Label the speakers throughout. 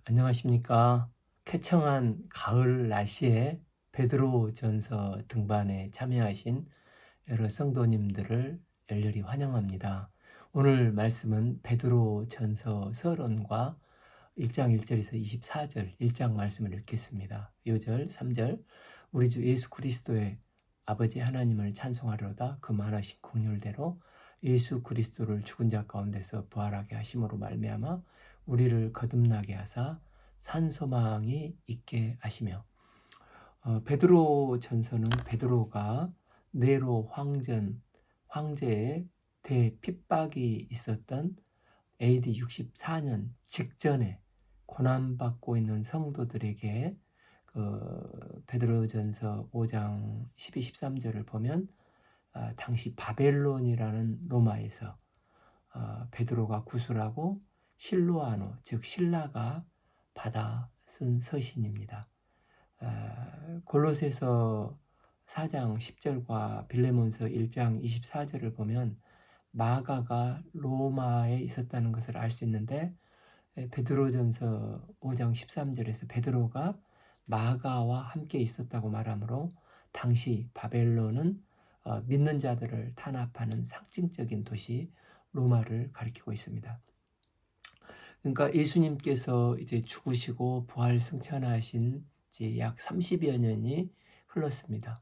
Speaker 1: 안녕하십니까. 쾌청한 가을 날씨에 베드로전서 등반에 참여하신 여러 성도님들을 열렬히 환영합니다. 오늘 말씀은 베드로전서 서론과 1장 1절에서 24절 1장 말씀을 읽겠습니다. 2절, 3절 우리 주 예수 그리스도의 아버지 하나님을 찬송하려다 그 많으신 긍휼대로 예수 그리스도를 죽은 자 가운데서 부활하게 하심으로 말미암아 우리를 거듭나게 하사 산 소망이 있게 하시며. 베드로 전서는 베드로가 네로 황제의 대핍박이 있었던 AD 64년 직전에 고난받고 있는 성도들에게 베드로전서 5장 12, 13절을 보면 당시 바벨론이라는 로마에서 베드로가 구술하고 실로아노, 즉 신라가 받아 쓴 서신입니다. 골로새서 4장 10절과 빌레몬서 1장 24절을 보면 마가가 로마에 있었다는 것을 알 수 있는데, 베드로전서 5장 13절에서 베드로가 마가와 함께 있었다고 말하므로 당시 바벨론은 믿는 자들을 탄압하는 상징적인 도시 로마를 가리키고 있습니다. 그러니까 예수님께서 이제 죽으시고 부활 승천하신 지 약 30여 년이 흘렀습니다.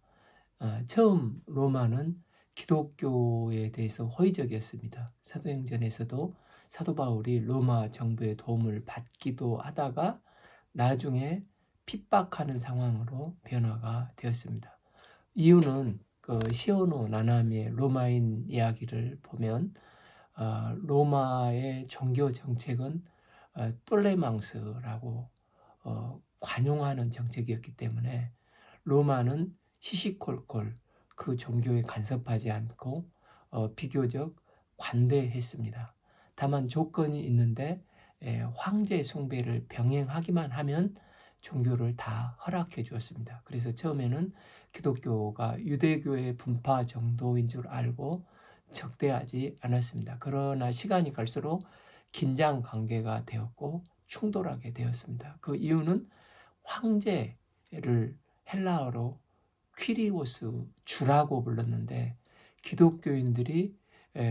Speaker 1: 처음 로마는 기독교에 대해서 호의적이었습니다. 사도행전에서도 사도 바울이 로마 정부의 도움을 받기도 하다가 나중에 핍박하는 상황으로 변화가 되었습니다. 이유는 시오노 나나미의 로마인 이야기를 보면 로마의 종교 정책은 똘레망스라고 관용하는 정책이었기 때문에 로마는 시시콜콜 그 종교에 간섭하지 않고 비교적 관대했습니다. 다만 조건이 있는데 황제 숭배를 병행하기만 하면 종교를 다 허락해 주었습니다. 그래서 처음에는 기독교가 유대교의 분파 정도인 줄 알고 적대하지 않았습니다. 그러나 시간이 갈수록 긴장 관계가 되었고 충돌하게 되었습니다. 그 이유는 황제를 헬라어로 퀴리오스 주라고 불렀는데, 기독교인들이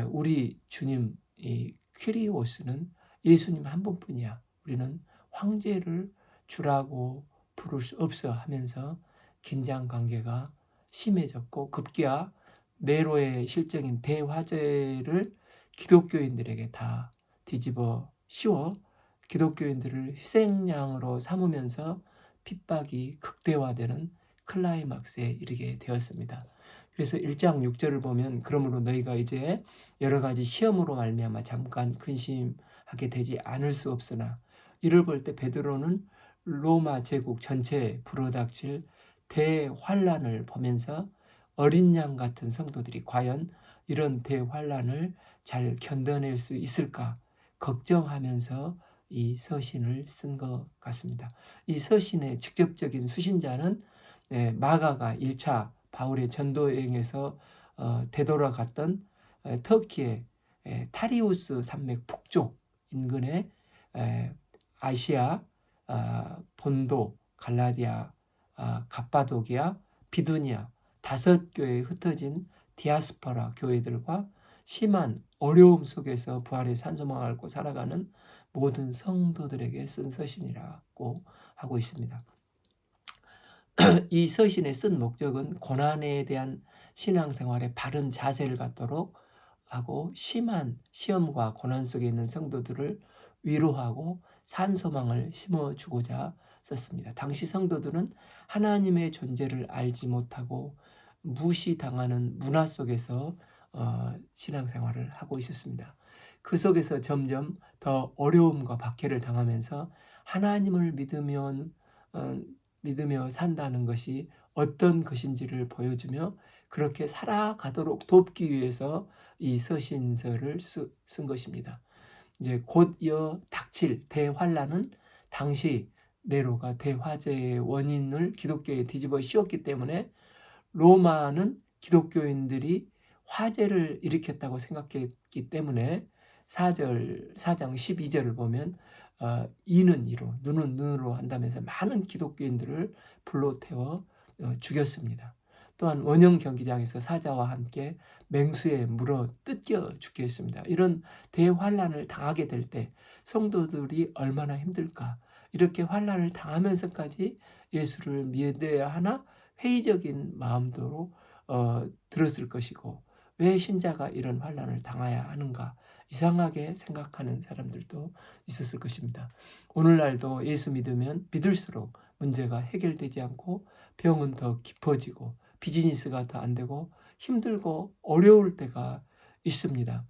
Speaker 1: 우리 주님 이 퀴리오스는 예수님 한 분뿐이야, 우리는 황제를 주라고 부를 수 없어 하면서 긴장 관계가 심해졌고, 급기야 네로의 실정인 대화재를 기독교인들에게 다 뒤집어 씌워 기독교인들을 희생양으로 삼으면서 핍박이 극대화되는 클라이막스에 이르게 되었습니다. 그래서 1장 6절을 보면 그러므로 너희가 이제 여러 가지 시험으로 말미암아 잠깐 근심하게 되지 않을 수 없으나, 이를 볼 때 베드로는 로마 제국 전체에 불어닥칠 대환란을 보면서 어린 양 같은 성도들이 과연 이런 대환란을 잘 견뎌낼 수 있을까 걱정하면서 이 서신을 쓴 것 같습니다. 이 서신의 직접적인 수신자는 마가가 1차 바울의 전도 여행에서 되돌아갔던 터키의 타리우스 산맥 북쪽 인근의 아시아, 본도, 갈라디아, 갑바도기아, 비두니아 5교회에 흩어진 디아스포라 교회들과 심한 어려움 속에서 부활의 산소망을 앓고 살아가는 모든 성도들에게 쓴 서신이라고 하고 있습니다. 이 서신에 쓴 목적은 고난에 대한 신앙생활에 바른 자세를 갖도록 하고, 심한 시험과 고난 속에 있는 성도들을 위로하고 산소망을 심어주고자 썼습니다. 당시 성도들은 하나님의 존재를 알지 못하고 무시당하는 문화 속에서 신앙생활을 하고 있었습니다. 그 속에서 점점 더 어려움과 박해를 당하면서 하나님을 믿으며 산다는 것이 어떤 것인지를 보여주며 그렇게 살아가도록 돕기 위해서 이 서신서를 쓴 것입니다. 이제 곧 이어 닥칠 대환란은 당시 네로가 대화재의 원인을 기독교에 뒤집어 씌웠기 때문에 로마는 기독교인들이 화재를 일으켰다고 생각했기 때문에 4장 12절을 보면 이는 이로 눈은 눈으로 한다면서 많은 기독교인들을 불러 태워 죽였습니다. 또한 원형 경기장에서 사자와 함께 맹수에 물어 뜯겨 죽게 했습니다. 이런 대환란을 당하게 될 때 성도들이 얼마나 힘들까. 이렇게 환란을 당하면서까지 예수를 믿어야 하나 회의적인 마음도 들었을 것이고, 왜 신자가 이런 환란을 당해야 하는가 이상하게 생각하는 사람들도 있었을 것입니다. 오늘날도 예수 믿으면 믿을수록 문제가 해결되지 않고 병은 더 깊어지고 비즈니스가 더 안 되고 힘들고 어려울 때가 있습니다.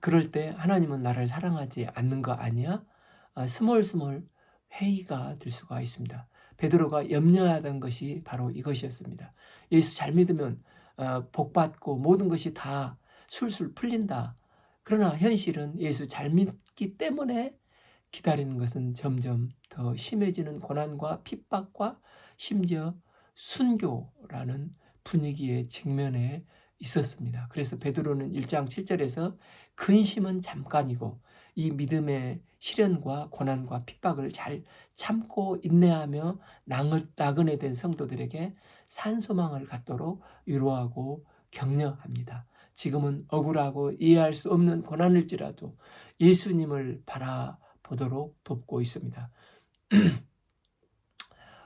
Speaker 1: 그럴 때 하나님은 나를 사랑하지 않는 거 아니야? 스멀스멀 회의가 들 수가 있습니다. 베드로가 염려하던 것이 바로 이것이었습니다. 예수 잘 믿으면 복받고 모든 것이 다 술술 풀린다. 그러나 현실은 예수 잘 믿기 때문에 기다리는 것은 점점 더 심해지는 고난과 핍박과 심지어 순교라는 분위기에 직면해 있었습니다. 그래서 베드로는 1장 7절에서 근심은 잠깐이고 이 믿음의 시련과 고난과 핍박을 잘 참고 인내하며 나그네 된 성도들에게 산소망을 갖도록 위로하고 격려합니다. 지금은 억울하고 이해할 수 없는 고난일지라도 예수님을 바라보도록 돕고 있습니다.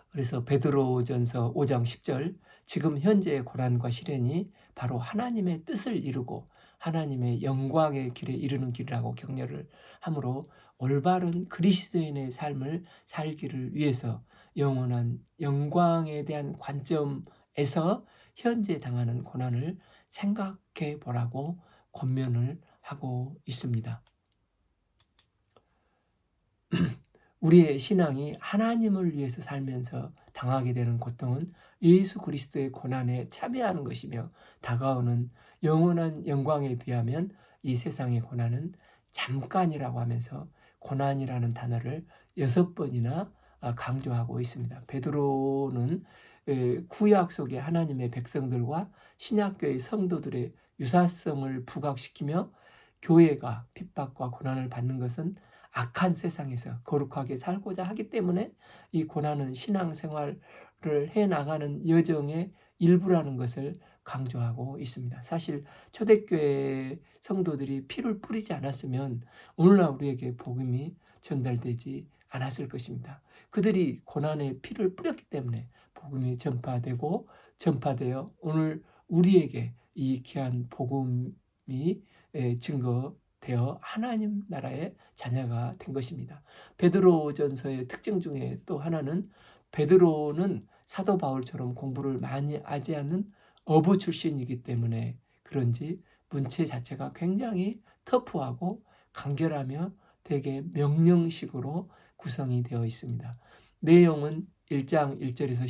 Speaker 1: 그래서 베드로전서 5장 10절, 지금 현재의 고난과 시련이 바로 하나님의 뜻을 이루고 하나님의 영광의 길에 이르는 길이라고 격려를 하므로 올바른 그리스도인의 삶을 살기를 위해서 영원한 영광에 대한 관점에서 현재 당하는 고난을 생각해 보라고 권면을 하고 있습니다. 우리의 신앙이 하나님을 위해서 살면서 당하게 되는 고통은 예수 그리스도의 고난에 참여하는 것이며, 다가오는 영원한 영광에 비하면 이 세상의 고난은 잠깐이라고 하면서 고난이라는 단어를 6번이나 강조하고 있습니다. 베드로는 구약 속의 하나님의 백성들과 신약교의 성도들의 유사성을 부각시키며, 교회가 핍박과 고난을 받는 것은 악한 세상에서 거룩하게 살고자 하기 때문에 이 고난은 신앙생활을 해나가는 여정의 일부라는 것을 강조하고 있습니다. 사실 초대교회 성도들이 피를 뿌리지 않았으면 오늘날 우리에게 복음이 전달되지 않았을 것입니다. 그들이 고난의 피를 뿌렸기 때문에 복음이 전파되어 오늘 우리에게 이 귀한 복음이 증거되어 하나님 나라의 자녀가 된 것입니다. 베드로전서의 특징 중에 또 하나는, 베드로는 사도 바울처럼 공부를 많이 하지 않는 어부 출신이기 때문에 그런지 문체 자체가 굉장히 터프하고 간결하며 되게 명령식으로 구성이 되어 있습니다. 내용은 1장 1절에서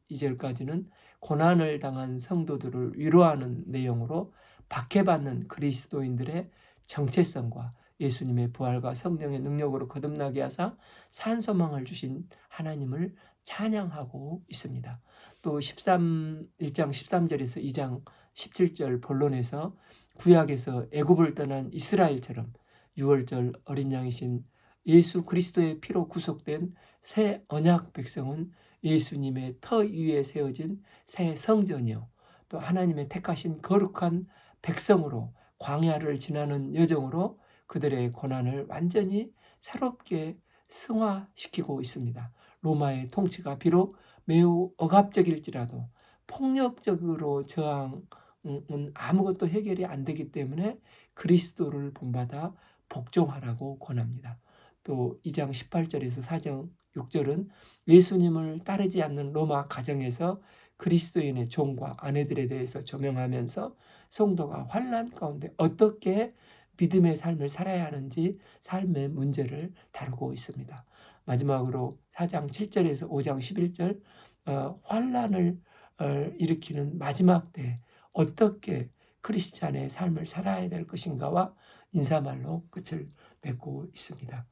Speaker 1: 12절까지는 고난을 당한 성도들을 위로하는 내용으로 박해받는 그리스도인들의 정체성과 예수님의 부활과 성령의 능력으로 거듭나게 하사 산소망을 주신 하나님을 찬양하고 있습니다. 또 1장 13절에서 2장 17절 본론에서 구약에서 애굽을 떠난 이스라엘처럼 6월절 어린 양이신 예수 그리스도의 피로 구속된 새 언약 백성은 예수님의 터 위에 세워진 새 성전이요, 또 하나님의 택하신 거룩한 백성으로 광야를 지나는 여정으로 그들의 고난을 완전히 새롭게 승화시키고 있습니다. 로마의 통치가 비록 매우 억압적일지라도 폭력적으로 저항은 아무것도 해결이 안 되기 때문에 그리스도를 본받아 복종하라고 권합니다. 또 2장 18절에서 4장 6절은 예수님을 따르지 않는 로마 가정에서 그리스도인의 종과 아내들에 대해서 조명하면서 성도가 환난 가운데 어떻게 믿음의 삶을 살아야 하는지 삶의 문제를 다루고 있습니다. 마지막으로 4장 7절에서 5장 11절, 환난을 일으키는 마지막 때 어떻게 크리스찬의 삶을 살아야 될 것인가와 인사말로 끝을 맺고 있습니다.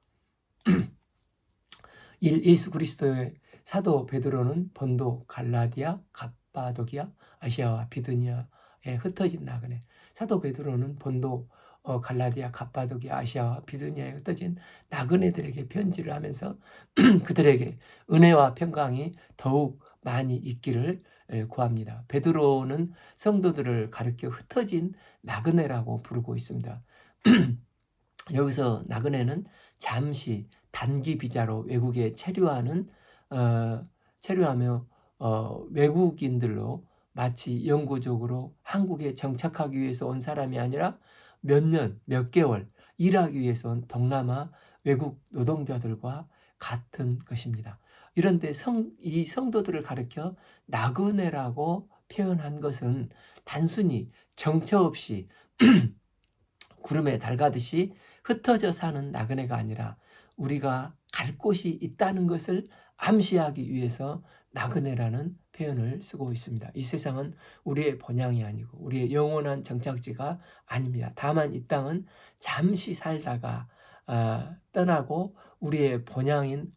Speaker 1: 예수 그리스도의 사도 베드로는 본도, 갈라디아, 갑바도기아, 아시아와 비두니아에 흩어진 나그네. 사도 베드로는 본도 갈라디아, 갑바도기아, 아시아와 비두니아에 흩어진 나그네들에게 편지를 하면서 그들에게 은혜와 평강이 더욱 많이 있기를 구합니다. 베드로는 성도들을 가리켜 흩어진 나그네라고 부르고 있습니다. 여기서 나그네는 잠시 단기 비자로 외국에 체류하며 외국인들로 마치 영구적으로 한국에 정착하기 위해서 온 사람이 아니라 몇 년, 몇 개월 일하기 위해서 온 동남아 외국 노동자들과 같은 것입니다. 이런데 이 성도들을 가리켜 나그네라고 표현한 것은 단순히 정처 없이 구름에 달 가듯이 흩어져 사는 나그네가 아니라 우리가 갈 곳이 있다는 것을 암시하기 위해서 나그네라는 표현을 쓰고 있습니다. 이 세상은 우리의 본향이 아니고 우리의 영원한 정착지가 아닙니다. 다만 이 땅은 잠시 살다가 떠나고 우리의 본향인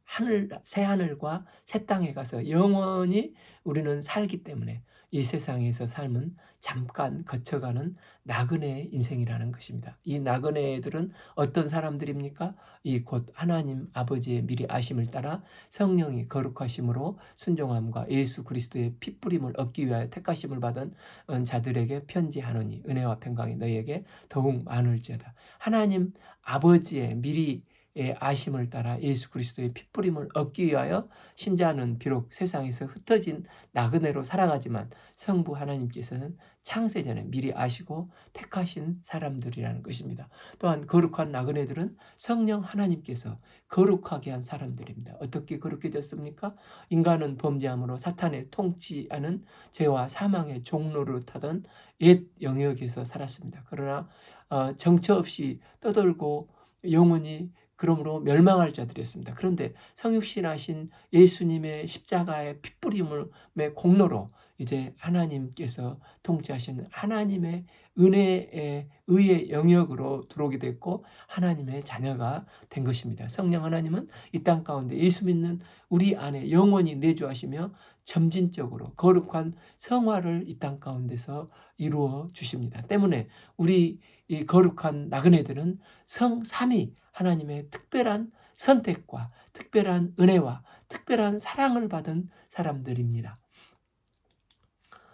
Speaker 1: 새 하늘과 새 땅에 가서 영원히 우리는 살기 때문에 이 세상에서 삶은 잠깐 거쳐가는 나그네의 인생이라는 것입니다. 이 나그네들은 어떤 사람들입니까? 이 곧 하나님 아버지의 미리 아심을 따라 성령이 거룩하심으로 순종함과 예수 그리스도의 핏부림을 얻기 위하여 택하심을 받은 자들에게 편지하노니 은혜와 평강이 너희에게 더욱 많을지어다. 하나님 아버지의 미리 아심을 따라 예수 그리스도의 핏부림을 얻기 위하여 신자는 비록 세상에서 흩어진 나그네로 살아가지만 성부 하나님께서는 창세전에 미리 아시고 택하신 사람들이라는 것입니다. 또한 거룩한 나그네들은 성령 하나님께서 거룩하게 한 사람들입니다. 어떻게 거룩해졌습니까? 인간은 범죄함으로 사탄의 통치하는 죄와 사망의 종로를 타던 옛 영역에서 살았습니다. 그러나 정처 없이 떠돌고 영원히 그러므로 멸망할 자들이었습니다. 그런데 성육신하신 예수님의 십자가의 핏부림의 공로로 이제 하나님께서 통치하시는 하나님의 은혜의 의의 영역으로 들어오게 됐고 하나님의 자녀가 된 것입니다. 성령 하나님은 이 땅 가운데 예수 믿는 우리 안에 영원히 내주하시며 점진적으로 거룩한 성화를 이 땅 가운데서 이루어 주십니다. 때문에 우리 이 거룩한 나그네들은 성삼위 하나님의 특별한 선택과 특별한 은혜와 특별한 사랑을 받은 사람들입니다.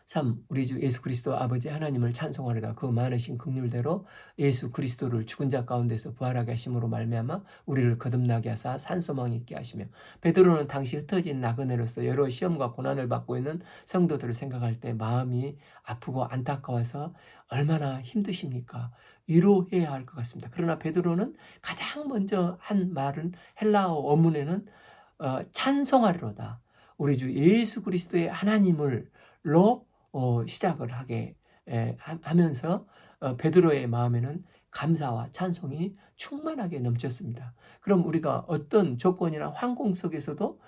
Speaker 1: 3. 우리 주 예수 그리스도 아버지 하나님을 찬송하리라. 그 많으신 긍휼대로 예수 그리스도를 죽은 자 가운데서 부활하게 하심으로 말미암아 우리를 거듭나게 하사 산소망 있게 하시며. 베드로는 당시 흩어진 나그네로서 여러 시험과 고난을 받고 있는 성도들을 생각할 때 마음이 아프고 안타까워서 얼마나 힘드십니까? 위로해야 할 것 같습니다. 그러나 베드로는 가장 먼저 한 말은 헬라어 원문에는 찬송하리로다. 우리 주 예수 그리스도의 하나님을로 시작을 하게 하면서 베드로의 마음에는 감사와 찬송이 충만하게 넘쳤습니다. 그럼 우리가 어떤 조건이나 환경 속에서도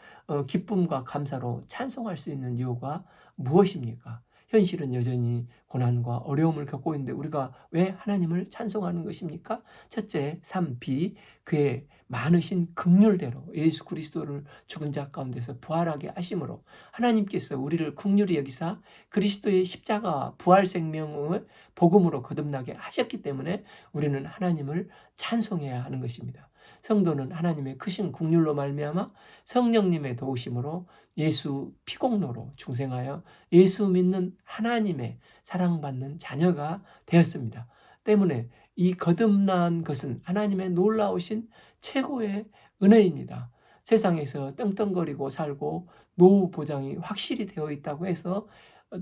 Speaker 1: 기쁨과 감사로 찬송할 수 있는 이유가 무엇입니까? 현실은 여전히 고난과 어려움을 겪고 있는데 우리가 왜 하나님을 찬송하는 것입니까? 첫째, 3b, 그의 많으신 긍휼대로 예수 그리스도를 죽은 자 가운데서 부활하게 하심으로 하나님께서 우리를 긍휼히 여기사 그리스도의 십자가와 부활 생명을 복음으로 거듭나게 하셨기 때문에 우리는 하나님을 찬송해야 하는 것입니다. 성도는 하나님의 크신 긍휼로 말미암아 성령님의 도우심으로 예수 피공로로 중생하여 예수 믿는 하나님의 사랑받는 자녀가 되었습니다. 때문에 이 거듭난 것은 하나님의 놀라우신 최고의 은혜입니다. 세상에서 떵떵거리고 살고 노후 보장이 확실히 되어 있다고 해서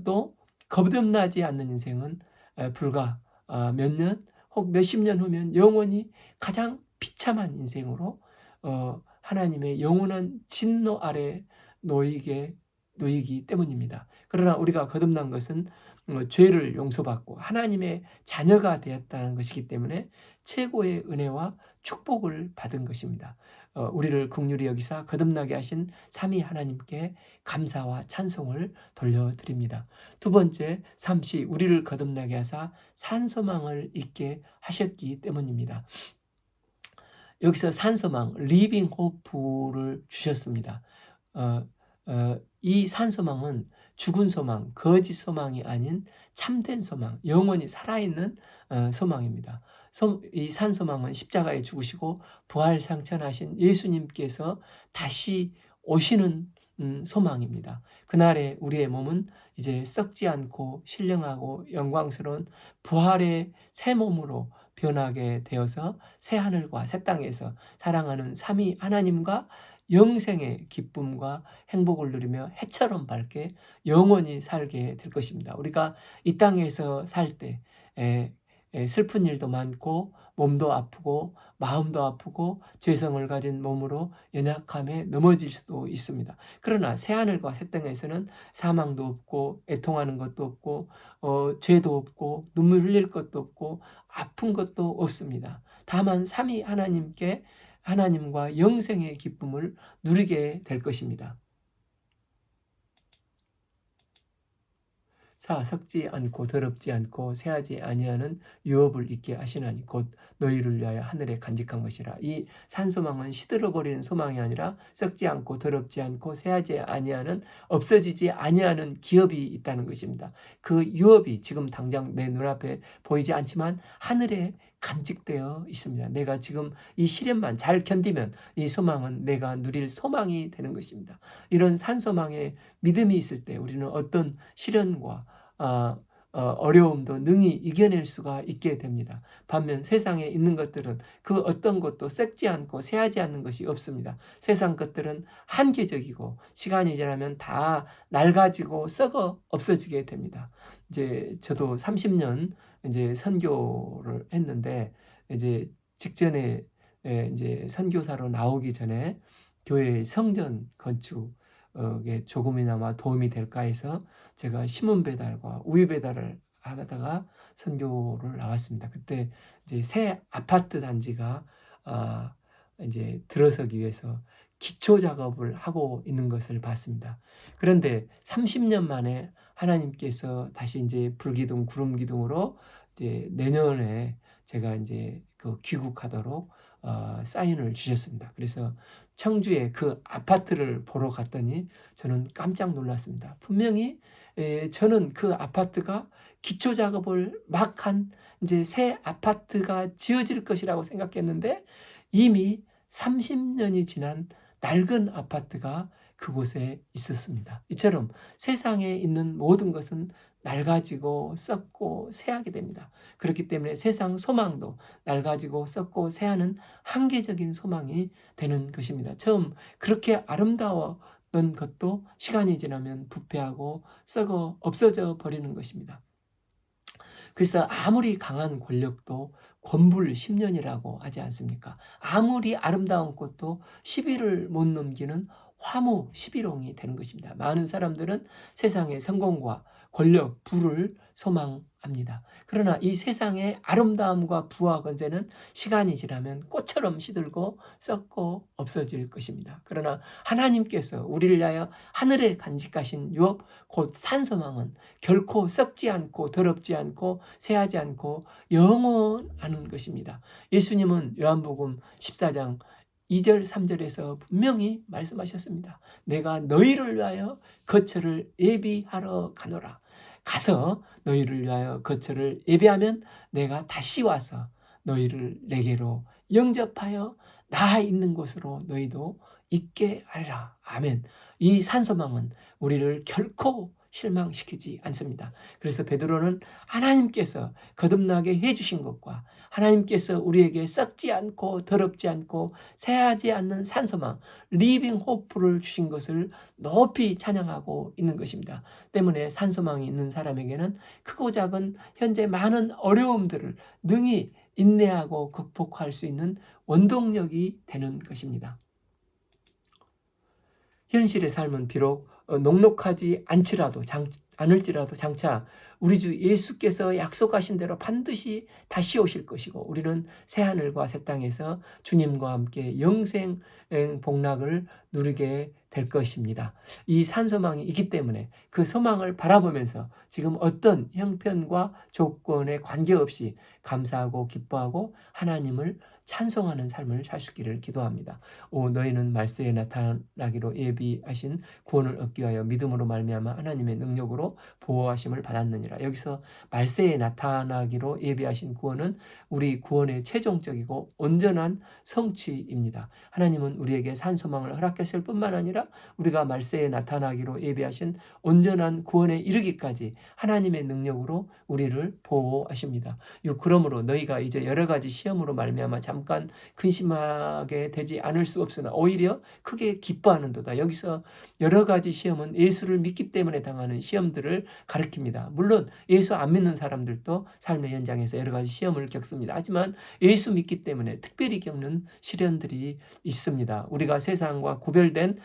Speaker 1: 또 거듭나지 않는 인생은 불과 몇 년 혹 몇십 년 후면 영원히 가장 비참한 인생으로 하나님의 영원한 진노 아래 놓이기 때문입니다. 그러나 우리가 거듭난 것은 죄를 용서받고 하나님의 자녀가 되었다는 것이기 때문에 최고의 은혜와 축복을 받은 것입니다. 우리를 긍휼히 여기사 거듭나게 하신 삼위 하나님께 감사와 찬송을 돌려드립니다. 두 번째, 삼시 우리를 거듭나게 하사 산소망을 있게 하셨기 때문입니다. 여기서 산소망, 리빙 호프를 주셨습니다. 이 산소망은 죽은 소망, 거짓 소망이 아닌 참된 소망, 영원히 살아있는 소망입니다. 이 산소망은 십자가에 죽으시고 부활 상천하신 예수님께서 다시 오시는 소망입니다. 그날에 우리의 몸은 이제 썩지 않고 신령하고 영광스러운 부활의 새 몸으로 변하게 되어서 새 하늘과 새 땅에서 사랑하는 삼위 하나님과 영생의 기쁨과 행복을 누리며 해처럼 밝게 영원히 살게 될 것입니다. 우리가 이 땅에서 살 때 슬픈 일도 많고 몸도 아프고 마음도 아프고 죄성을 가진 몸으로 연약함에 넘어질 수도 있습니다. 그러나 새하늘과 새 땅에서는 사망도 없고 애통하는 것도 없고 죄도 없고 눈물 흘릴 것도 없고 아픈 것도 없습니다. 다만 삼위 하나님과 영생의 기쁨을 누리게 될 것입니다. 썩지 않고 더럽지 않고 새하지 아니하는 유업을 있게 하시나니 곧 너희를 위하여 하늘에 간직한 것이라. 이 산소망은 시들어버리는 소망이 아니라 썩지 않고 더럽지 않고 새하지 아니하는, 없어지지 아니하는 기업이 있다는 것입니다. 그 유업이 지금 당장 내 눈앞에 보이지 않지만 하늘에 간직되어 있습니다. 내가 지금 이 시련만 잘 견디면 이 소망은 내가 누릴 소망이 되는 것입니다. 이런 산소망에 믿음이 있을 때 우리는 어떤 시련과 어려움도 능히 이겨낼 수가 있게 됩니다. 반면 세상에 있는 것들은 그 어떤 것도 썩지 않고 새하지 않는 것이 없습니다. 세상 것들은 한계적이고 시간이 지나면 다 낡아지고 썩어 없어지게 됩니다. 이제 저도 30년 이제 선교를 했는데 이제 직전에 이제 선교사로 나오기 전에 교회 성전 건축에 조금이나마 도움이 될까 해서 제가 신문 배달과 우유 배달을 하다가 선교를 나왔습니다. 그때 이제 새 아파트 단지가 이제 들어서기 위해서 기초 작업을 하고 있는 것을 봤습니다. 그런데 30년 만에 하나님께서 다시 이제 불기둥, 구름기둥으로 이제 내년에 제가 이제 그 귀국하도록 사인을 주셨습니다. 그래서 청주에 그 아파트를 보러 갔더니 저는 깜짝 놀랐습니다. 분명히 저는 그 아파트가 기초 작업을 막 한 이제 새 아파트가 지어질 것이라고 생각했는데 이미 30년이 지난 낡은 아파트가 그곳에 있었습니다. 이처럼 세상에 있는 모든 것은 낡아지고 썩고 쇠하게 됩니다. 그렇기 때문에 세상 소망도 낡아지고 썩고 쇠하는 한계적인 소망이 되는 것입니다. 처음 그렇게 아름다웠던 것도 시간이 지나면 부패하고 썩어 없어져 버리는 것입니다. 그래서 아무리 강한 권력도 권불 10년이라고 하지 않습니까? 아무리 아름다운 꽃도 시비를 못 넘기는 화무 시비롱이 되는 것입니다. 많은 사람들은 세상의 성공과 권력, 부를 소망합니다. 그러나 이 세상의 아름다움과 부와 건재는 시간이 지나면 꽃처럼 시들고 썩고 없어질 것입니다. 그러나 하나님께서 우리를 위하여 하늘에 간직하신 유업 곧 산소망은 결코 썩지 않고 더럽지 않고 새하지 않고 영원하는 것입니다. 예수님은 요한복음 14장 2절 3절에서 분명히 말씀하셨습니다. 내가 너희를 위하여 거처를 예비하러 가노라. 가서 너희를 위하여 거처를 예비하면 내가 다시 와서 너희를 내게로 영접하여 나 있는 곳으로 너희도 있게 하리라. 아멘. 이 산소망은 우리를 결코 실망시키지 않습니다. 그래서 베드로는 하나님께서 거듭나게 해주신 것과 하나님께서 우리에게 썩지 않고 더럽지 않고 새하지 않는 산소망, 리빙 호프를 주신 것을 높이 찬양하고 있는 것입니다. 때문에 산소망이 있는 사람에게는 크고 작은 현재 많은 어려움들을 능히 인내하고 극복할 수 있는 원동력이 되는 것입니다. 현실의 삶은 비록 녹록하지 않을지라도 장차 우리 주 예수께서 약속하신 대로 반드시 다시 오실 것이고 우리는 새하늘과 새 땅에서 주님과 함께 영생 복락을 누리게 될 것입니다. 이 산소망이 있기 때문에 그 소망을 바라보면서 지금 어떤 형편과 조건에 관계없이 감사하고 기뻐하고 하나님을 찬송하는 삶을 살 수 있기를 기도합니다. 오 너희는 말세에 나타나기로 예비하신 구원을 얻기 위하여 믿음으로 말미암아 하나님의 능력으로 보호하심을 받았느니라. 여기서 말세에 나타나기로 예비하신 구원은 우리 구원의 최종적이고 온전한 성취입니다. 하나님은 우리에게 산 소망을 허락했을 뿐만 아니라 우리가 말세에 나타나기로 예비하신 온전한 구원에 이르기까지 하나님의 능력으로 우리를 보호하십니다. 그러므로 너희가 이제 여러 가지 시험으로 말미암아 잠깐 근심하게 되지 않을 수 없으나 오히려 크게 기뻐하는도다. 여기서 여러 가지 시험은 예수를 믿기 때문에 당하는 시험들을 가리킵니다. 물론 예수 안 믿는 사람들도 삶의 현장에서 여러 가지 시험을 겪습니다. 하지만 예수 믿기 때문에 특별히 겪는 시련들이 있습니다. 우리가 세상과 구별된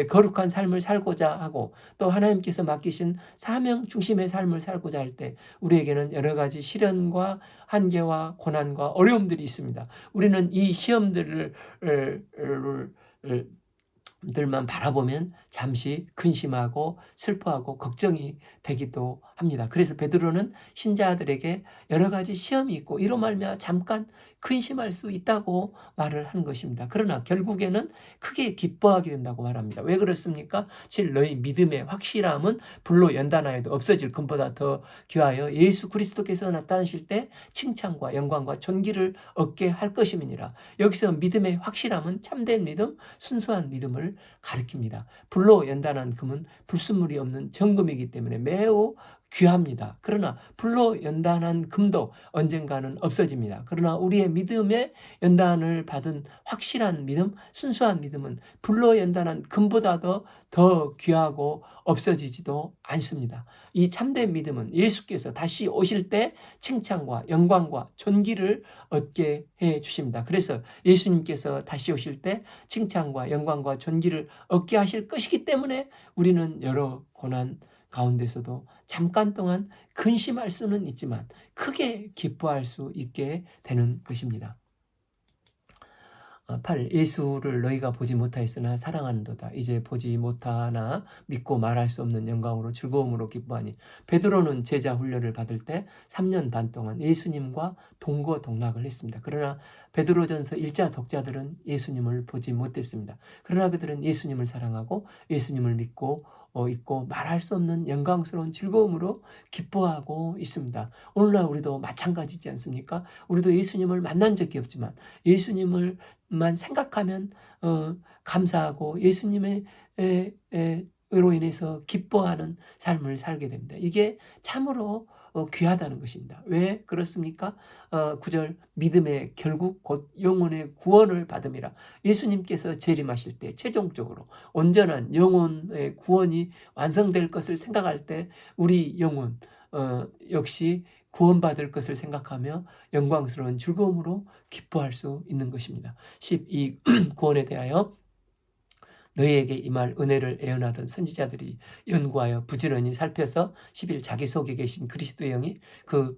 Speaker 1: 거룩한 삶을 살고자 하고 또 하나님께서 맡기신 사명 중심의 삶을 살고자 할 때 우리에게는 여러 가지 시련과 한계와 고난과 어려움들이 있습니다. 우리는 이 시험들을 들만 바라보면 잠시 근심하고 슬퍼하고 걱정이 되기도 합니다. 그래서 베드로는 신자들에게 여러 가지 시험이 있고 이로 말미암아 잠깐 근심할 수 있다고 말을 하는 것입니다. 그러나 결국에는 크게 기뻐하게 된다고 말합니다. 왜 그렇습니까? 칠 너희 믿음의 확실함은 불로 연단하여도 없어질 금보다 더 귀하여 예수 그리스도께서 나타나실 때 칭찬과 영광과 존귀를 얻게 할 것임이니라. 여기서 믿음의 확실함은 참된 믿음, 순수한 믿음을 가리킵니다. 불로 연단한 금은 불순물이 없는 정금이기 때문에 매우 귀합니다. 그러나 불로 연단한 금도 언젠가는 없어집니다. 그러나 우리의 믿음의 연단을 받은 확실한 믿음, 순수한 믿음은 불로 연단한 금보다도 더 귀하고 없어지지도 않습니다. 이 참된 믿음은 예수께서 다시 오실 때 칭찬과 영광과 존귀를 얻게 해 주십니다. 그래서 예수님께서 다시 오실 때 칭찬과 영광과 존귀를 얻게 하실 것이기 때문에 우리는 여러 고난 가운데서도 잠깐 동안 근심할 수는 있지만 크게 기뻐할 수 있게 되는 것입니다. 8. 예수를 너희가 보지 못하였으나 사랑하는도다. 이제 보지 못하나 믿고 말할 수 없는 영광으로 즐거움으로 기뻐하니. 베드로는 제자 훈련을 받을 때 3년 반 동안 예수님과 동거동락을 했습니다. 그러나 베드로전서 1자 독자들은 예수님을 보지 못했습니다. 그러나 그들은 예수님을 사랑하고 예수님을 믿고 있고 말할 수 없는 영광스러운 즐거움으로 기뻐하고 있습니다. 오늘날 우리도 마찬가지지 않습니까? 우리도 예수님을 만난 적이 없지만 예수님을 만 생각하면 감사하고 예수님의 으로 인해서 기뻐하는 삶을 살게 됩니다. 이게 참으로 귀하다는 것입니다. 왜 그렇습니까? 9절 믿음의 결국 곧 영혼의 구원을 받음이라. 예수님께서 재림하실 때 최종적으로 온전한 영혼의 구원이 완성될 것을 생각할 때 우리 영혼 역시 구원받을 것을 생각하며 영광스러운 즐거움으로 기뻐할 수 있는 것입니다. 12 구원에 대하여 너희에게 이 말 은혜를 애언하던 선지자들이 연구하여 부지런히 살펴서 11 자기 속에 계신 그리스도의 영이 그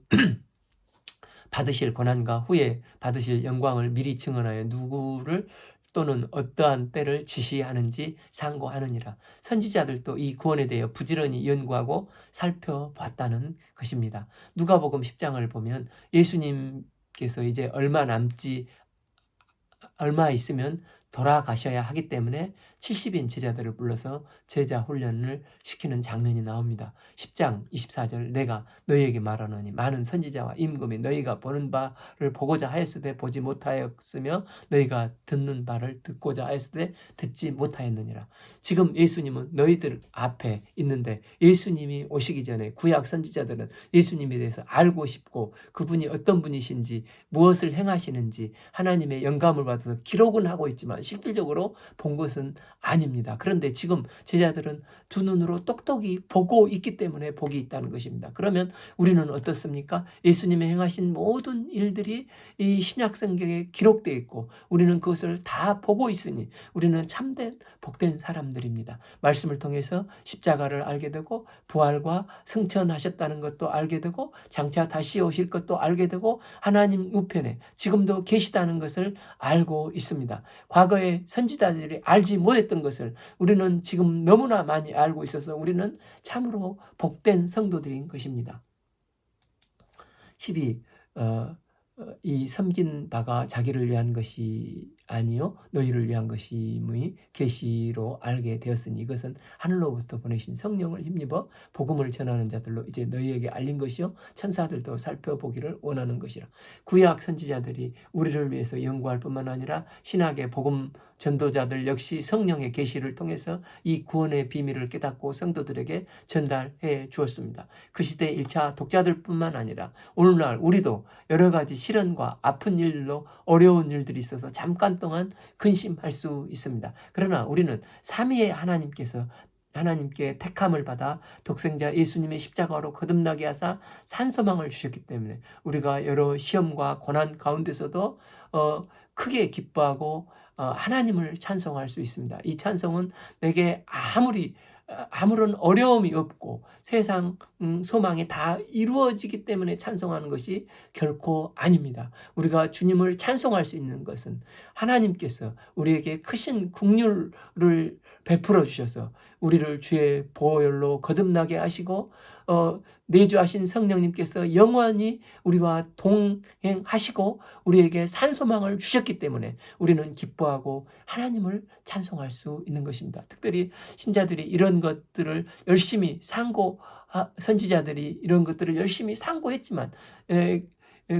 Speaker 1: 받으실 고난과 후에 받으실 영광을 미리 증언하여 누구를 또는 어떠한 때를 지시하는지 상고하느니라. 선지자들도 이 구원에 대해 부지런히 연구하고 살펴봤다는 것입니다. 누가복음 10장을 보면 예수님께서 이제 얼마 있으면 돌아가셔야 하기 때문에 70인 제자들을 불러서 제자 훈련을 시키는 장면이 나옵니다. 10장 24절 내가 너희에게 말하노니 많은 선지자와 임금이 너희가 보는 바를 보고자 하였으되 보지 못하였으며 너희가 듣는 바를 듣고자 하였으되 듣지 못하였느니라. 지금 예수님은 너희들 앞에 있는데 예수님이 오시기 전에 구약 선지자들은 예수님에 대해서 알고 싶고 그분이 어떤 분이신지 무엇을 행하시는지 하나님의 영감을 받아서 기록은 하고 있지만 실질적으로 본 것은 아닙니다. 그런데 지금 제자들은 두 눈으로 똑똑히 보고 있기 때문에 복이 있다는 것입니다. 그러면 우리는 어떻습니까? 예수님의 행하신 모든 일들이 이 신약 성경에 기록되어 있고 우리는 그것을 다 보고 있으니 우리는 참된 복된 사람들입니다. 말씀을 통해서 십자가를 알게 되고 부활과 승천하셨다는 것도 알게 되고 장차 다시 오실 것도 알게 되고 하나님 우편에 지금도 계시다는 것을 알고 있습니다. 과거의 선지자들이 알지 못했던 것을 우리는 지금 너무나 많이 알고 있어서 우리는 참으로 복된 성도들인 것입니다. 12. 이 섬긴 바가 자기를 위한 것이 아니요 너희를 위한 것임의 계시로 알게 되었으니 이것은 하늘로부터 보내신 성령을 힘입어 복음을 전하는 자들로 이제 너희에게 알린 것이요 천사들도 살펴보기를 원하는 것이라. 구약 선지자들이 우리를 위해서 연구할 뿐만 아니라 신학의 복음 전도자들 역시 성령의 계시를 통해서 이 구원의 비밀을 깨닫고 성도들에게 전달해 주었습니다. 그 시대 1차 독자들뿐만 아니라 오늘날 우리도 여러 가지 시련과 아픈 일로 어려운 일들이 있어서 잠깐 동안 근심할 수 있습니다. 그러나 우리는 삼위의 하나님께 택함을 받아 독생자 예수님의 십자가로 거듭나게 하사 산소망을 주셨기 때문에 우리가 여러 시험과 고난 가운데서도 크게 기뻐하고 하나님을 찬송할 수 있습니다. 이 찬송은 내게 아무런 어려움이 없고 세상 소망이 다 이루어지기 때문에 찬송하는 것이 결코 아닙니다. 우리가 주님을 찬송할 수 있는 것은 하나님께서 우리에게 크신 긍휼을 베풀어 주셔서 우리를 주의 보혈로 거듭나게 하시고 내주하신 성령님께서 영원히 우리와 동행하시고 우리에게 산소망을 주셨기 때문에 우리는 기뻐하고 하나님을 찬송할 수 있는 것입니다. 특별히 신자들이 이런 것들을 열심히 선지자들이 이런 것들을 열심히 상고했지만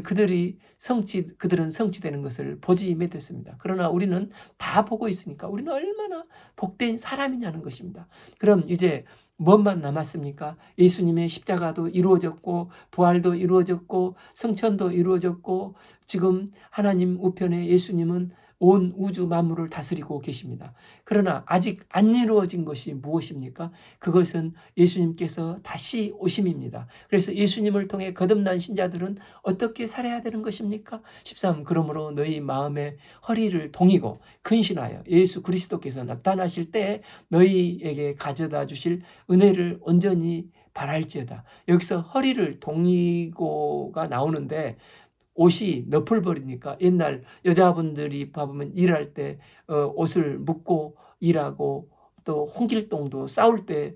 Speaker 1: 그들은 성취되는 것을 보지 못했습니다. 그러나 우리는 다 보고 있으니까 우리는 얼마나 복된 사람이냐는 것입니다. 그럼 이제 뭔만 남았습니까? 예수님의 십자가도 이루어졌고 부활도 이루어졌고 성천도 이루어졌고 지금 하나님 우편에 예수님은 온 우주 만물을 다스리고 계십니다. 그러나 아직 안 이루어진 것이 무엇입니까? 그것은 예수님께서 다시 오심입니다. 그래서 예수님을 통해 거듭난 신자들은 어떻게 살아야 되는 것입니까? 13. 그러므로 너희 마음의 허리를 동이고 근신하여 예수 그리스도께서 나타나실 때 너희에게 가져다 주실 은혜를 온전히 바랄지어다. 여기서 허리를 동이고가 나오는데 옷이 너풀벌이니까 옛날 여자분들이 봐보면 일할 때 옷을 묶고 일하고 또 홍길동도 싸울 때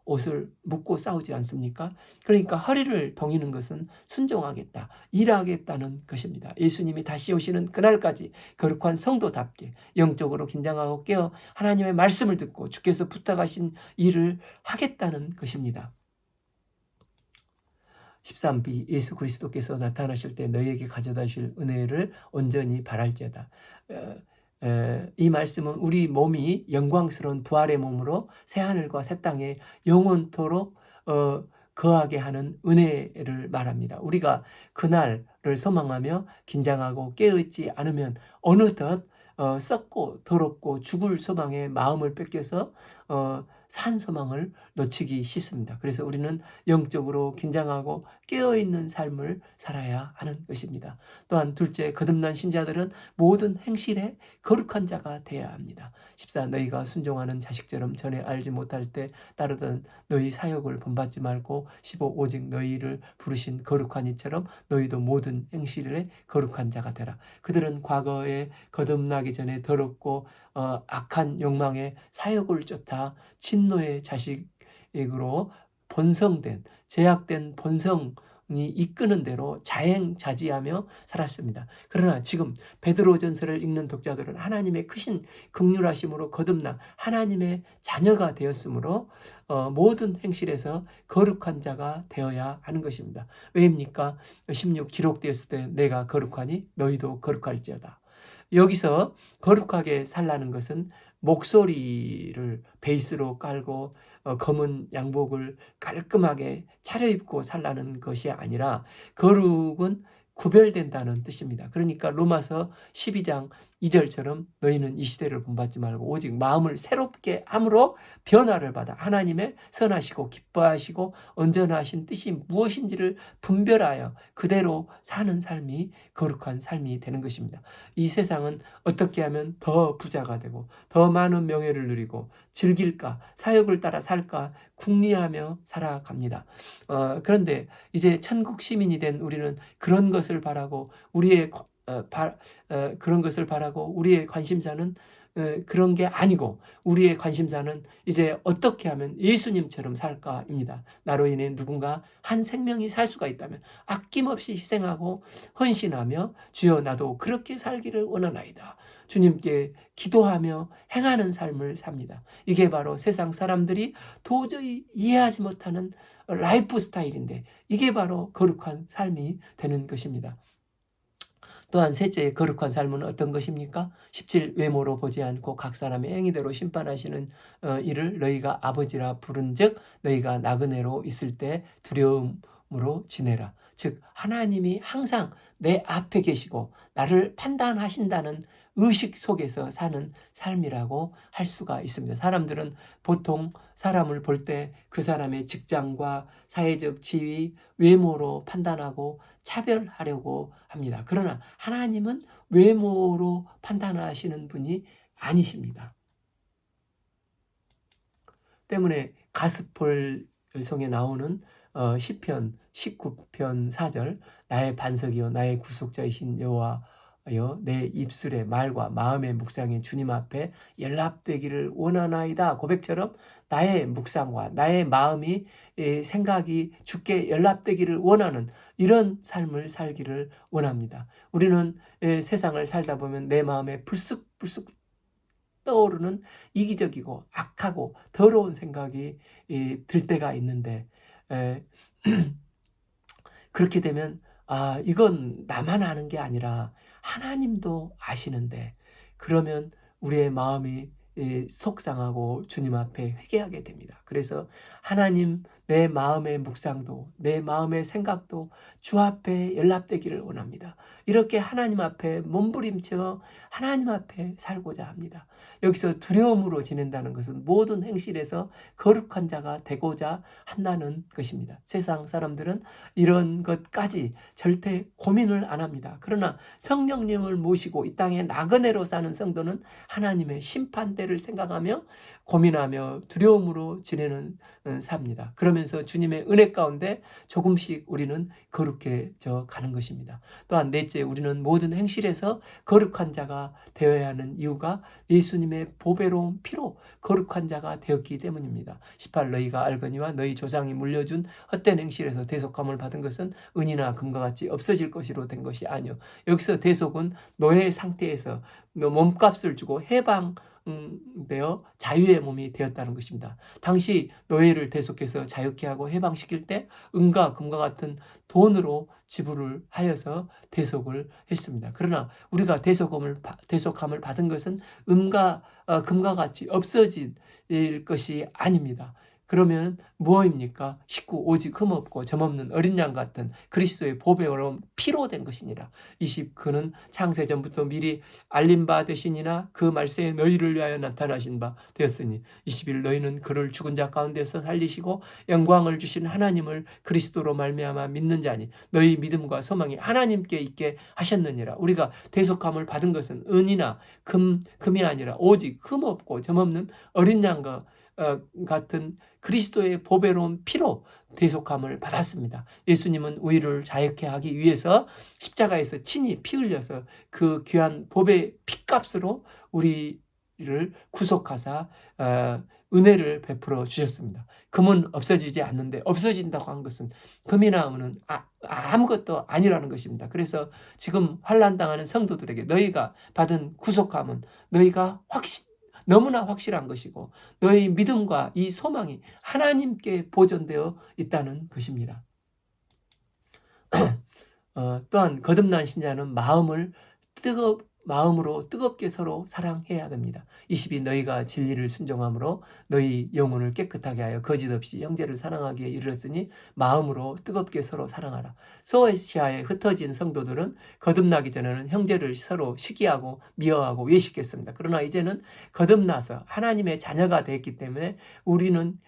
Speaker 1: 옷을 묶고 싸우지 않습니까? 그러니까 허리를 동이는 것은 순종하겠다, 일하겠다는 것입니다. 예수님이 다시 오시는 그날까지 거룩한 성도답게 영적으로 긴장하고 깨어 하나님의 말씀을 듣고 주께서 부탁하신 일을 하겠다는 것입니다. 13b 예수 그리스도께서 나타나실 때 너희에게 가져다 주실 은혜를 온전히 바랄지어다. 이 말씀은 우리 몸이 영광스러운 부활의 몸으로 새하늘과 새 땅에 영원토록 거하게 하는 은혜를 말합니다. 우리가 그날을 소망하며 긴장하고 깨어있지 않으면 어느덧 썩고 더럽고 죽을 소망에 마음을 뺏겨서 산 소망을 놓치기 쉽습니다. 그래서 우리는 영적으로 긴장하고 깨어있는 삶을 살아야 하는 것입니다. 또한 둘째, 거듭난 신자들은 모든 행실에 거룩한 자가 되어야 합니다. 14. 너희가 순종하는 자식처럼 전에 알지 못할 때 따르던 너희 사역을 본받지 말고 15. 오직 너희를 부르신 거룩한 이처럼 너희도 모든 행실에 거룩한 자가 되라. 그들은 과거에 거듭나기 전에 더럽고 악한 욕망에 사욕을 쫓아 진노의 자식으로 제약된 본성이 이끄는 대로 자행자지하며 살았습니다. 그러나 지금 베드로전서를 읽는 독자들은 하나님의 크신 긍휼하심으로 거듭나 하나님의 자녀가 되었으므로 모든 행실에서 거룩한 자가 되어야 하는 것입니다. 왜입니까? 16 기록되었을 때 내가 거룩하니 너희도 거룩할지어다. 여기서 거룩하게 살라는 것은 목소리를 베이스로 깔고 검은 양복을 깔끔하게 차려입고 살라는 것이 아니라 거룩은 구별된다는 뜻입니다. 그러니까 로마서 12장 2절처럼 너희는 이 시대를 본받지 말고 오직 마음을 새롭게 함으로 변화를 받아 하나님의 선하시고 기뻐하시고 온전하신 뜻이 무엇인지를 분별하여 그대로 사는 삶이 거룩한 삶이 되는 것입니다. 이 세상은 어떻게 하면 더 부자가 되고 더 많은 명예를 누리고 즐길까, 사역을 따라 살까 궁리하며 살아갑니다. 그런데 이제 천국 시민이 된 우리는 그런 것을 바라고 우리의 그런 것을 바라고 우리의 관심사는 그런 게 아니고 우리의 관심사는 이제 어떻게 하면 예수님처럼 살까입니다. 나로 인해 누군가 한 생명이 살 수가 있다면 아낌없이 희생하고 헌신하며 주여 나도 그렇게 살기를 원하나이다. 주님께 기도하며 행하는 삶을 삽니다. 이게 바로 세상 사람들이 도저히 이해하지 못하는 라이프 스타일인데 이게 바로 거룩한 삶이 되는 것입니다. 또한 셋째 거룩한 삶은 어떤 것입니까? 17 외모로 보지 않고 각 사람의 행위대로 심판하시는 이를 너희가 아버지라 부른즉 너희가 나그네로 있을 때 두려움으로 지내라. 즉 하나님이 항상 내 앞에 계시고 나를 판단하신다는 의식 속에서 사는 삶이라고 할 수가 있습니다. 사람들은 보통 사람을 볼 때 그 사람의 직장과 사회적 지위, 외모로 판단하고 차별하려고 합니다. 그러나 하나님은 외모로 판단하시는 분이 아니십니다. 때문에 가스펠성에 나오는 시편 19편 4절 나의 반석이요 나의 구속자이신 여호와여 내 입술의 말과 마음의 묵상이 주님 앞에 연락되기를 원하나이다. 고백처럼 나의 묵상과 나의 마음이 생각이 주께 연락되기를 원하는 이런 삶을 살기를 원합니다. 우리는 세상을 살다 보면 내 마음에 불쑥불쑥 떠오르는 이기적이고 악하고 더러운 생각이 들 때가 있는데 그렇게 되면 이건 나만 아는 게 아니라 하나님도 아시는데 그러면 우리의 마음이 속상하고 주님 앞에 회개하게 됩니다. 그래서 하나님 내 마음의 묵상도 내 마음의 생각도 주 앞에 연락되기를 원합니다. 이렇게 하나님 앞에 몸부림쳐 하나님 앞에 살고자 합니다. 여기서 두려움으로 지낸다는 것은 모든 행실에서 거룩한 자가 되고자 한다는 것입니다. 세상 사람들은 이런 것까지 절대 고민을 안 합니다. 그러나 성령님을 모시고 이 땅에 나그네로 사는 성도는 하나님의 심판대를 생각하며 고민하며 두려움으로 지내는 삽니다. 그러면서 주님의 은혜 가운데 조금씩 우리는 거룩해져 가는 것입니다. 또한 넷째 우리는 모든 행실에서 거룩한 자가 되어야 하는 이유가 예수님의 보배로운 피로 거룩한 자가 되었기 때문입니다. 18 너희가 알거니와 너희 조상이 물려준 헛된 행실에서 대속함을 받은 것은 은이나 금과 같이 없어질 것으로 된 것이 아니요. 여기서 대속은 노예 상태에서 몸값을 주고 해방되어 자유의 몸이 되었다는 것입니다. 당시 노예를 대속해서 자유케 하고 해방시킬 때 은과 금과 같은 돈으로 지불을 하여서 대속을 했습니다. 그러나 우리가 대속함을 받은 것은 은과 금과 같이 없어질 것이 아닙니다. 그러면 무엇입니까? 19 오직 흠없고 점없는 어린 양 같은 그리스도의 보배로운 피로 된 것이니라. 20 그는 창세전부터 미리 알림 바 되시니나 그 말세에 너희를 위하여 나타나신 바 되었으니 21 너희는 그를 죽은 자 가운데서 살리시고 영광을 주신 하나님을 그리스도로 말미암아 믿는 자니 너희 믿음과 소망이 하나님께 있게 하셨느니라. 우리가 대속함을 받은 것은 은이나 금이 아니라 오직 흠없고 점없는 어린 양과 같은 그리스도의 보배로운 피로 대속함을 받았습니다. 예수님은 우리를 자유케 하기 위해서 십자가에서 친히 피 흘려서 그 귀한 보배 피값으로 우리를 구속하사 은혜를 베풀어 주셨습니다. 금은 없어지지 않는데 없어진다고 한 것은 금이나 은은 아무것도 아니라는 것입니다. 그래서 지금 환난당하는 성도들에게 너희가 받은 구속함은 너희가 너무나 확실한 것이고 너희 믿음과 이 소망이 하나님께 보존되어 있다는 것입니다. 또한 거듭난 신자는 마음으로 뜨겁게 서로 사랑해야 됩니다. 22 너희가 진리를 순종함으로 너희 영혼을 깨끗하게 하여 거짓 없이 형제를 사랑하기에 이르렀으니 마음으로 뜨겁게 서로 사랑하라. 소아시아에 흩어진 성도들은 거듭나기 전에는 형제를 서로 시기하고 미워하고 외식했습니다. 그러나 이제는 거듭나서 하나님의 자녀가 되었기 때문에 우리는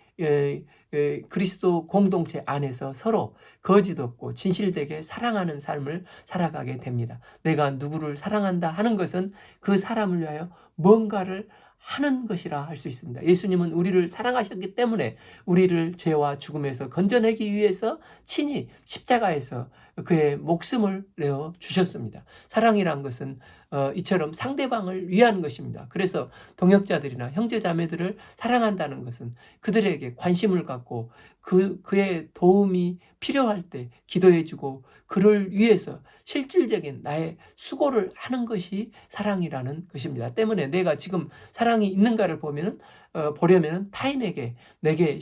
Speaker 1: 그리스도 공동체 안에서 서로 거짓 없고 진실되게 사랑하는 삶을 살아가게 됩니다. 내가 누구를 사랑한다 하는 것은 그 사람을 위하여 뭔가를 하는 것이라 할 수 있습니다. 예수님은 우리를 사랑하셨기 때문에 우리를 죄와 죽음에서 건져내기 위해서 친히 십자가에서 그의 목숨을 내어 주셨습니다. 사랑이란 것은 이처럼 상대방을 위한 것입니다. 그래서 동역자들이나 형제자매들을 사랑한다는 것은 그들에게 관심을 갖고 그의 도움이 필요할 때 기도해주고 그를 위해서 실질적인 나의 수고를 하는 것이 사랑이라는 것입니다. 때문에 내가 지금 사랑이 있는가를 보려면 타인에게 내게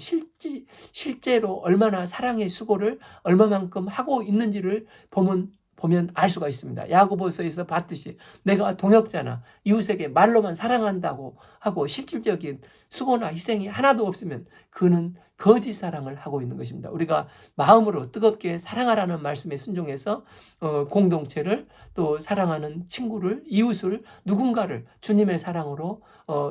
Speaker 1: 실제로 얼마나 사랑의 수고를 얼마만큼 하고 있는지를 보면 알 수가 있습니다. 야고보서에서 봤듯이 내가 동역자나 이웃에게 말로만 사랑한다고 하고 실질적인 수고나 희생이 하나도 없으면 그는 거짓 사랑을 하고 있는 것입니다. 우리가 마음으로 뜨겁게 사랑하라는 말씀에 순종해서 공동체를 또 사랑하는 친구를 이웃을 누군가를 주님의 사랑으로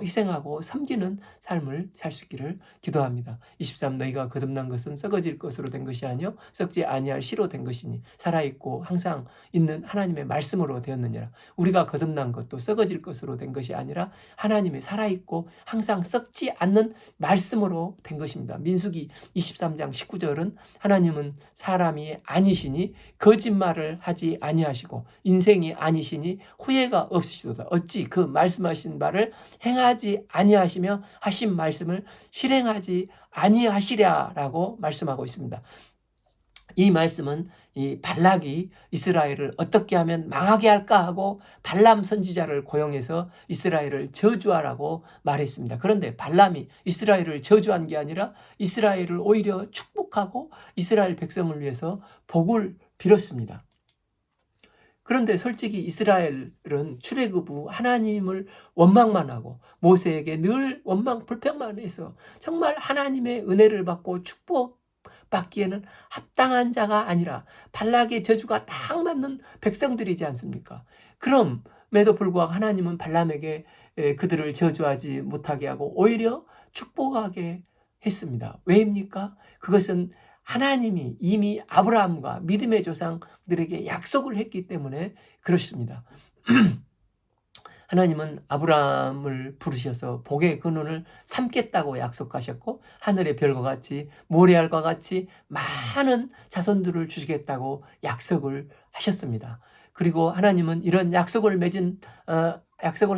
Speaker 1: 희생하고 섬기는 삶을 살 수 있기를 기도합니다. 23 너희가 거듭난 것은 썩어질 것으로 된 것이 아니요 썩지 아니할 씨로 된 것이니 살아있고 항상 있는 하나님의 말씀으로 되었느니라. 우리가 거듭난 것도 썩어질 것으로 된 것이 아니라 하나님의 살아있고 항상 썩지 않는 말씀으로 된 것입니다. 민수기 23장 19절은 하나님은 사람이 아니시니 거짓말을 하지 아니하시고 인생이 아니시니 후회가 없으시도다. 어찌 그 말씀하신 바를 행하지 아니하시며 하신 말씀을 실행하지 아니하시랴라고 말씀하고 있습니다. 이 말씀은 이 발락이 이스라엘을 어떻게 하면 망하게 할까 하고 발람 선지자를 고용해서 이스라엘을 저주하라고 말했습니다. 그런데 발람이 이스라엘을 저주한 게 아니라 이스라엘을 오히려 축복하고 이스라엘 백성을 위해서 복을 빌었습니다. 그런데 솔직히 이스라엘은 출애굽 후 하나님을 원망만 하고 모세에게 늘 원망 불평만 해서 정말 하나님의 은혜를 받고 축복받기에는 합당한 자가 아니라 발락의 저주가 딱 맞는 백성들이지 않습니까? 그럼에도 불구하고 하나님은 발람에게 그들을 저주하지 못하게 하고 오히려 축복하게 했습니다. 왜입니까? 그것은 하나님이 이미 아브라함과 믿음의 조상들에게 약속을 했기 때문에 그렇습니다. 하나님은 아브라함을 부르셔서 복의 근원을 삼겠다고 약속하셨고 하늘의 별과 같이 모래알과 같이 많은 자손들을 주시겠다고 약속을 하셨습니다. 그리고 하나님은 이런 약속을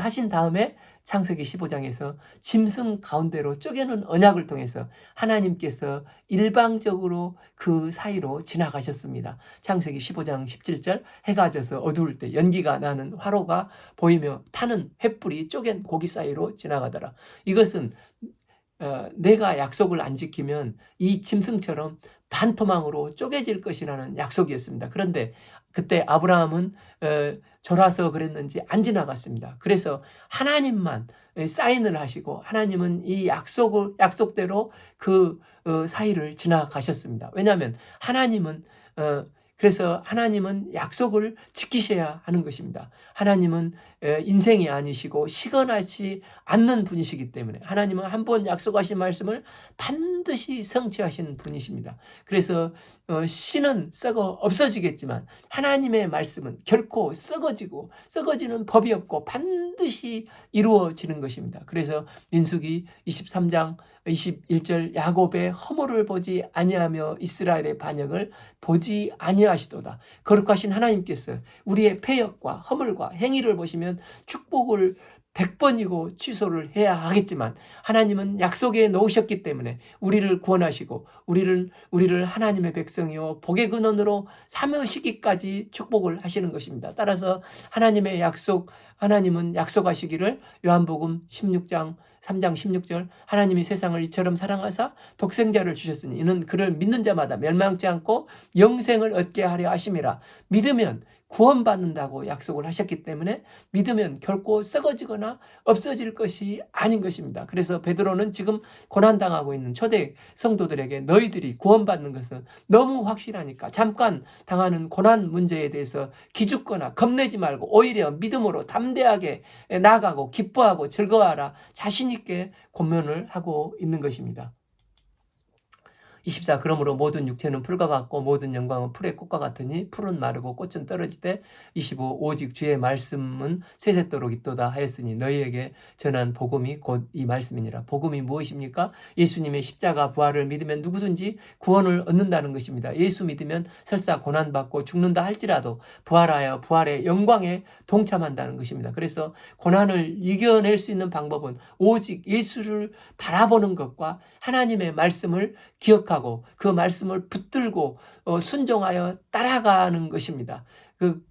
Speaker 1: 하신 다음에 창세기 15장에서 짐승 가운데로 쪼개는 언약을 통해서 하나님께서 일방적으로 그 사이로 지나가셨습니다. 창세기 15장 17절 해가 져서 어두울 때 연기가 나는 화로가 보이며 타는 횃불이 쪼갠 고기 사이로 지나가더라. 이것은 내가 약속을 안 지키면 이 짐승처럼 반토막으로 쪼개질 것이라는 약속이었습니다. 그런데 그때 아브라함은 졸아서 그랬는지 안 지나갔습니다. 그래서 하나님만 사인을 하시고 하나님은 이 약속대로 그 사이를 지나가셨습니다. 왜냐하면 그래서 하나님은 약속을 지키셔야 하는 것입니다. 하나님은 인생이 아니시고 시건하지 않는 분이시기 때문에 하나님은 한 번 약속하신 말씀을 반드시 성취하시는 분이십니다. 그래서 씨는 썩어 없어지겠지만 하나님의 말씀은 결코 썩어지는 법이 없고 반드시 이루어지는 것입니다. 그래서 민수기 23장 21절 야곱의 허물을 보지 아니하며 이스라엘의 반역을 보지 아니하시도다. 거룩하신 하나님께서 우리의 패역과 허물과 행위를 보시면 축복을 100번이고 취소를 해야 하겠지만 하나님은 약속에 놓으셨기 때문에 우리를 구원하시고 우리를 하나님의 백성이요 복의 근원으로 삼으시기까지 축복을 하시는 것입니다. 따라서 하나님은 약속하시기를 요한복음 16장 3장 16절 하나님이 세상을 이처럼 사랑하사 독생자를 주셨으니 이는 그를 믿는 자마다 멸망치 않고 영생을 얻게 하려 하심이라. 믿으면 구원받는다고 약속을 하셨기 때문에 믿으면 결코 썩어지거나 없어질 것이 아닌 것입니다. 그래서 베드로는 지금 고난당하고 있는 초대 성도들에게 너희들이 구원받는 것은 너무 확실하니까 잠깐 당하는 고난 문제에 대해서 기죽거나 겁내지 말고 오히려 믿음으로 담대하게 나아가고 기뻐하고 즐거워하라 자신 있게 권면을 하고 있는 것입니다. 24 그러므로 모든 육체는 풀과 같고 모든 영광은 풀의 꽃과 같으니 풀은 마르고 꽃은 떨어지되 25 오직 주의 말씀은 세세토록 있도다 하였으니 너희에게 전한 복음이 곧 이 말씀이니라. 복음이 무엇입니까? 예수님의 십자가 부활을 믿으면 누구든지 구원을 얻는다는 것입니다. 예수 믿으면 설사 고난받고 죽는다 할지라도 부활하여 부활의 영광에 동참한다는 것입니다. 그래서 고난을 이겨낼 수 있는 방법은 오직 예수를 바라보는 것과 하나님의 말씀을 기억하고 그 말씀을 붙들고 순종하여 따라가는 것입니다. 그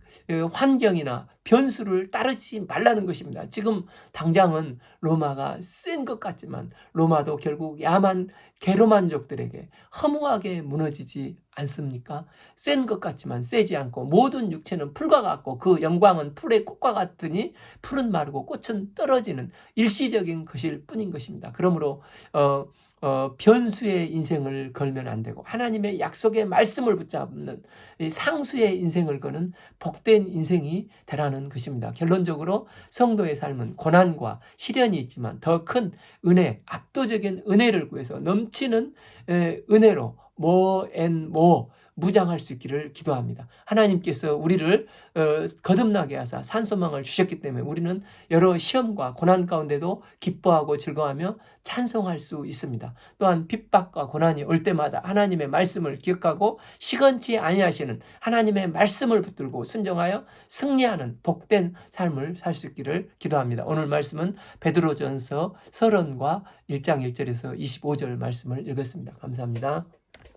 Speaker 1: 환경이나 변수를 따르지 말라는 것입니다. 지금 당장은 로마가 센 것 같지만 로마도 결국 야만 게로만족들에게 허무하게 무너지지 않습니까? 센 것 같지만 세지 않고 모든 육체는 풀과 같고 그 영광은 풀의 꽃과 같으니 풀은 마르고 꽃은 떨어지는 일시적인 것일 뿐인 것입니다. 그러므로 변수의 인생을 걸면 안 되고 하나님의 약속의 말씀을 붙잡는 상수의 인생을 거는 복된 인생이 되라는 것입니다. 결론적으로 성도의 삶은 고난과 시련이 있지만 더 큰 은혜, 압도적인 은혜를 구해서 넘치는 은혜로 무장할 수 있기를 기도합니다. 하나님께서 우리를 거듭나게 하사 산소망을 주셨기 때문에 우리는 여러 시험과 고난 가운데도 기뻐하고 즐거워하며 찬송할 수 있습니다. 또한 핍박과 고난이 올 때마다 하나님의 말씀을 기억하고 시건치 아니하시는 하나님의 말씀을 붙들고 순종하여 승리하는 복된 삶을 살 수 있기를 기도합니다. 오늘 말씀은 베드로전서 서론과 1장 1절에서 25절 말씀을 읽었습니다. 감사합니다.